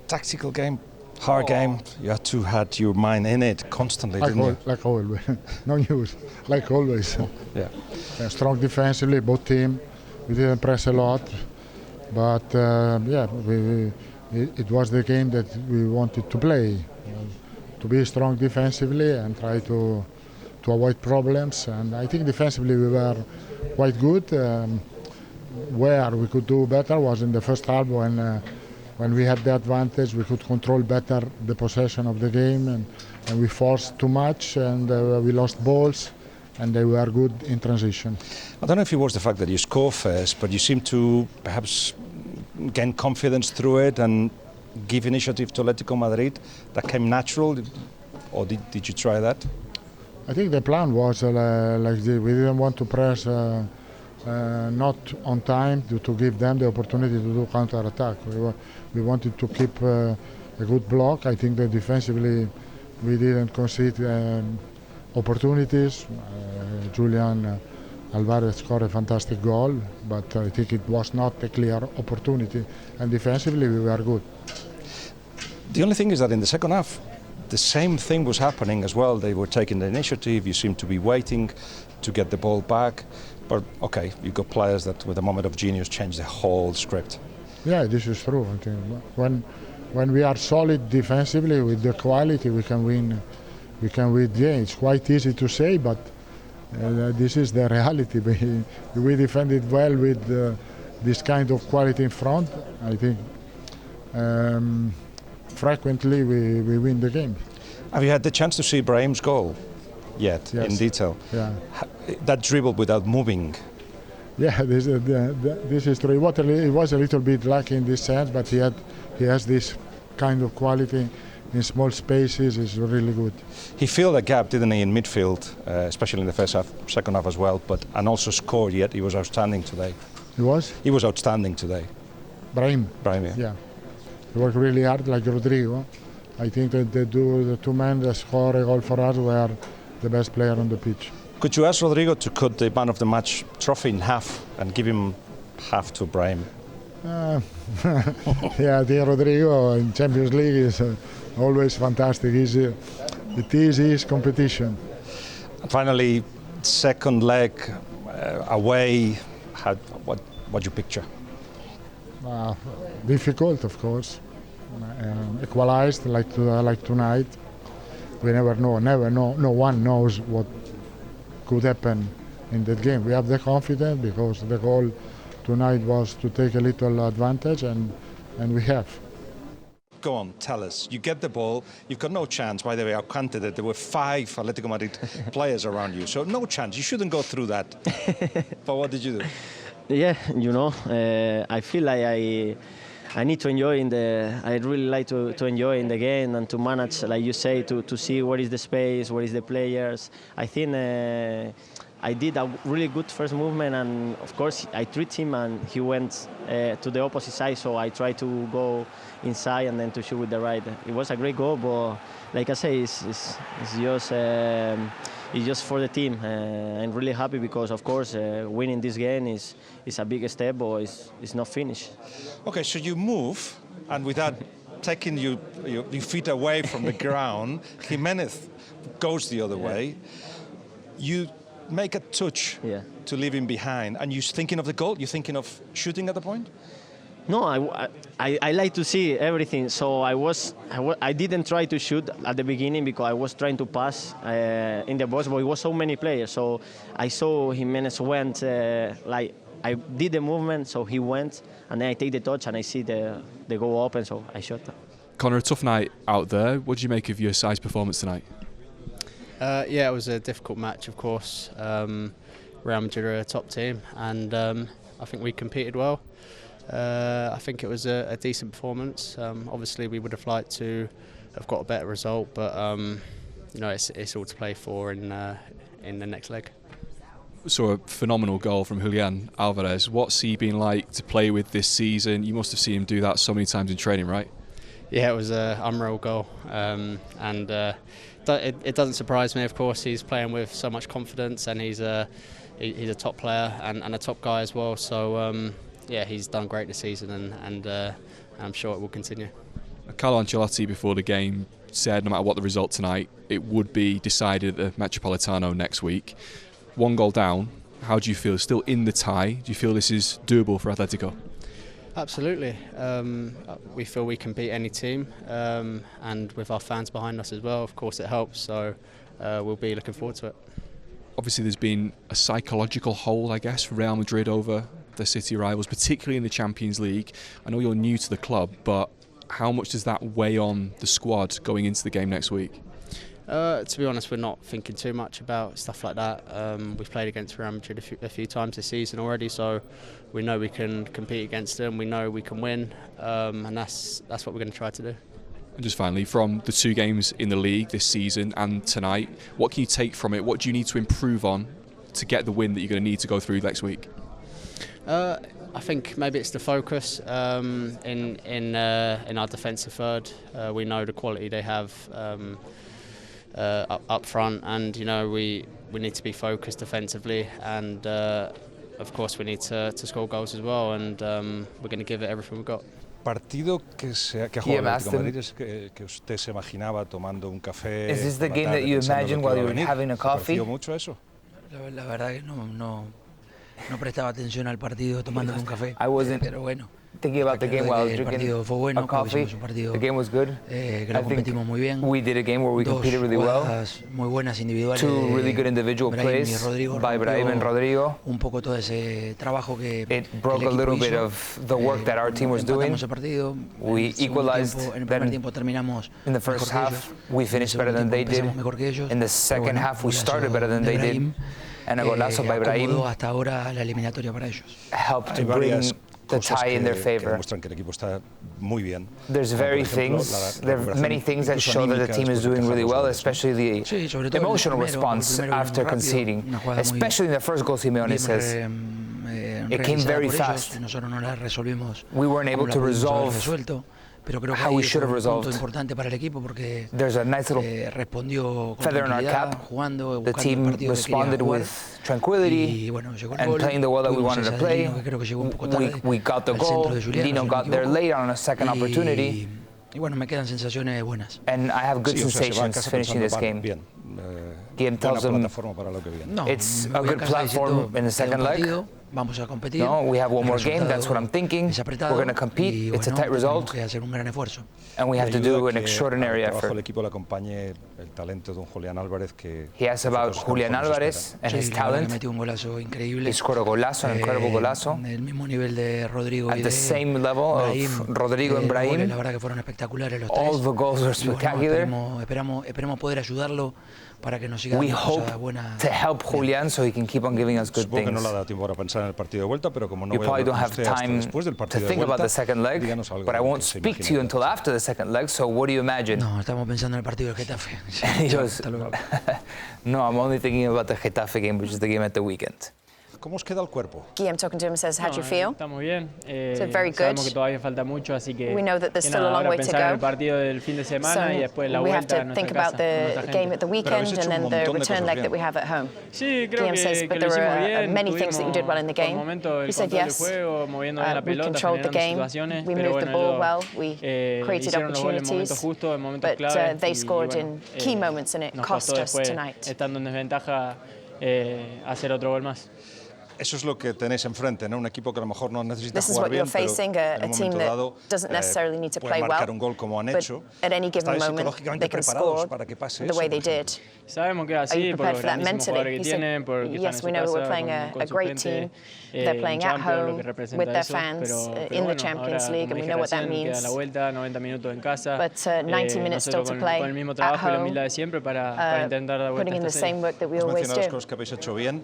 tactical game, hard game. You had to have your mind in it constantly, didn't you? Like always, no news. Like always. Yeah. Strong defensively, both team. We didn't press a lot, but yeah, it was the game that we wanted to play. To be strong defensively and try to avoid problems. And I think defensively we were quite good. Where we could do better was in the first half when we had the advantage. We could control better the possession of the game, and we forced too much, and we lost balls, and they were good in transition. I don't know if it was the fact that you score first, but you seem to perhaps gain confidence through it and give initiative to Atlético Madrid. That came natural, or did you try that? I think the plan was like this. We didn't want to press not on time to give them the opportunity to do counter-attack. We wanted to keep a good block. I think that defensively we didn't concede opportunities. Julián Alvarez scored a fantastic goal, but I think it was not a clear opportunity. And defensively we were good. The only thing is that in the second half, the same thing was happening as well. They were taking the initiative. You seemed to be waiting to get the ball back. But okay, you've got players that with a moment of genius change the whole script. Yeah, this is true. I think when we are solid defensively with the quality, we can win. We can win games. It's quite easy to say, but this is the reality. We defended well with this kind of quality in front. I think frequently we win the game. Have you had the chance to see Brahim's goal yet? Yes. In detail? Yeah. That dribble without moving. Yeah, this is true. It was a little bit lucky in this sense, but he has this kind of quality in small spaces. Is really good. He filled a gap, didn't he, in midfield, especially in the first half, second half as well, and also scored. Yet he was outstanding today. He was? He was outstanding today. Brahim, yeah. He worked really hard, like Rodrigo. I think that the two men that scored a goal for us were the best player on the pitch. Could you ask Rodrigo to cut the man of the match trophy in half and give him half to Brahim? Yeah, I think Rodrigo in Champions League is always fantastic. It is his competition. And finally, second leg away. What you picture? Difficult, of course. Equalized like tonight. We never know. No one knows what could happen in that game. We have the confidence because the goal tonight was to take a little advantage, and we have. Go on, tell us. You get the ball. You've got no chance. By the way, I counted it. There were 5 Atlético Madrid players around you, so no chance. You shouldn't go through that. But what did you do? Yeah, I feel like I need to enjoy I really like to enjoy in the game and to manage, like you say, to see what is the space, what is the players. I think I did a really good first movement, and of course I treat him and he went to the opposite side, so I tried to go inside and then to shoot with the right. It was a great goal, but like I say, it's just for the team. I'm really happy because, of course, winning this game is a big step, but it's not finished. Okay, so you move, and without taking your feet away from the ground, Jimenez goes the other way. You make a touch to leave him behind, and you're thinking of the goal? You're thinking of shooting at the point? No, I like to see everything. So I didn't try to shoot at the beginning because I was trying to pass in the box, but it was so many players. So I saw Jimenez went, like I did the movement, so he went, and then I take the touch and I see the goal open, so I shot. Conor, a tough night out there. What did you make of your side's performance tonight? Yeah, it was a difficult match, of course. Real Madrid are a top team, and I think we competed well. I think it was a decent performance. Obviously, we would have liked to have got a better result, but it's all to play for in the next leg. So a phenomenal goal from Julián Alvarez. What's he been like to play with this season? You must have seen him do that so many times in training, right? Yeah, it was an unreal goal, and it doesn't surprise me. Of course, he's playing with so much confidence, and he's a top player and a top guy as well. So yeah, he's done great this season, and I'm sure it will continue. Carlo Ancelotti before the game said no matter what the result tonight, it would be decided at the Metropolitano next week. 1 goal down, how do you feel? Still in the tie? Do you feel this is doable for Atletico? Absolutely. We feel we can beat any team, and with our fans behind us as well, of course it helps, so we'll be looking forward to it. Obviously there's been a psychological hold, I guess, for Real Madrid over their city rivals, particularly in the Champions League. I know you're new to the club, but how much does that weigh on the squad going into the game next week? To be honest, we're not thinking too much about stuff like that. We've played against Real Madrid a few times this season already, so we know we can compete against them, we know we can win, and that's what we're going to try to do. And just finally, from the 2 games in the league this season and tonight, what can you take from it? What do you need to improve on to get the win that you're going to need to go through next week? I think maybe it's the focus in our defensive third. We know the quality they have up front, and we need to be focused defensively, and of course we need to score goals as well, and we're going to give it everything we've got. Partido que ha jugado el Atlético Madrid es que usted se imaginaba tomando un café. Is this the game that you imagined while you were having a coffee? ¿Pareció mucho eso? La verdad que no prestaba atención al partido tomando un café. I wasn't Pero bueno. thinking about the game while I was drinking a coffee. The game was good. Que lo competimos muy bien. We did a game where we competed really well. Muy buenas individuales. 2 really good individual plays by Brahim and Rodrigo. Un poco todo ese trabajo que it broke a little bit of the work that our team was doing. We equalized. En el primer tiempo terminamos in the first half, we finished better than they did. In the second half, we started better than they did. And a golazo by Brahim hasta ahora la eliminatoria para ellos. Helped to bring the tie in their favor. There's there are many things that show that the team is doing really well, especially the emotional response after conceding, especially in the first goal. Simeone says it came very fast. We weren't able to resolve how we should have resolved. There's a nice little feather in our cap. The team responded with tranquility and playing the well that we wanted to play. We got the goal. Lino got there late on a second opportunity. And I have good sensations finishing this game. Game tells them it's a good platform in the second leg. No, we have one more game, that's what I'm thinking. We're going to compete, it's a tight result, and we have to do an extraordinary effort. He asked about Julián Alvarez and his talent. He scored a golazo, an incredible golazo, at the same level of Rodrigo and Brahim. All the goals were spectacular. We hope to help Julián so he can keep on giving us good things. You probably don't have time to think about the second leg, but I won't speak to you until after the second leg, so what do you imagine? He goes, no, I'm only thinking about the Getafe game, which is the game at the weekend. ¿Cómo os queda el cuerpo? Guillem talking to him says, how do you feel? Estamos bien. So very good. Sabemos que todavía falta mucho, así que we know that there's still a long way to go. El partido del fin de semana y después la we have vuelta to think about the game at the weekend and then the return leg that we have at home. Sí, creo Guillem says, but there were many things that you did well in the game. He said yes. We controlled the game. We moved the ball well. We created opportunities. But they scored in key moments and it cost us tonight. Estando en desventaja, hacer otro gol más. Eso es lo que tenéis enfrente, ¿no? Un equipo que a lo mejor no necesita jugar bien, pero a team that doesn't necessarily need to play well, marcar un gol como han hecho. At any given moment they can score the way they did. Sabemos que así, por los grandísimos jugadores que tienen, porque yes, we know we're playing a great team. They're playing at home with their fans in the Champions League, and we know what that means. La vuelta, 90 minutos en casa. But 90 minutes still to play con el mismo trabajo y la humildad de siempre para intentar dar vuelta. Putting in the same work that we always do. Cosas que habéis hecho bien.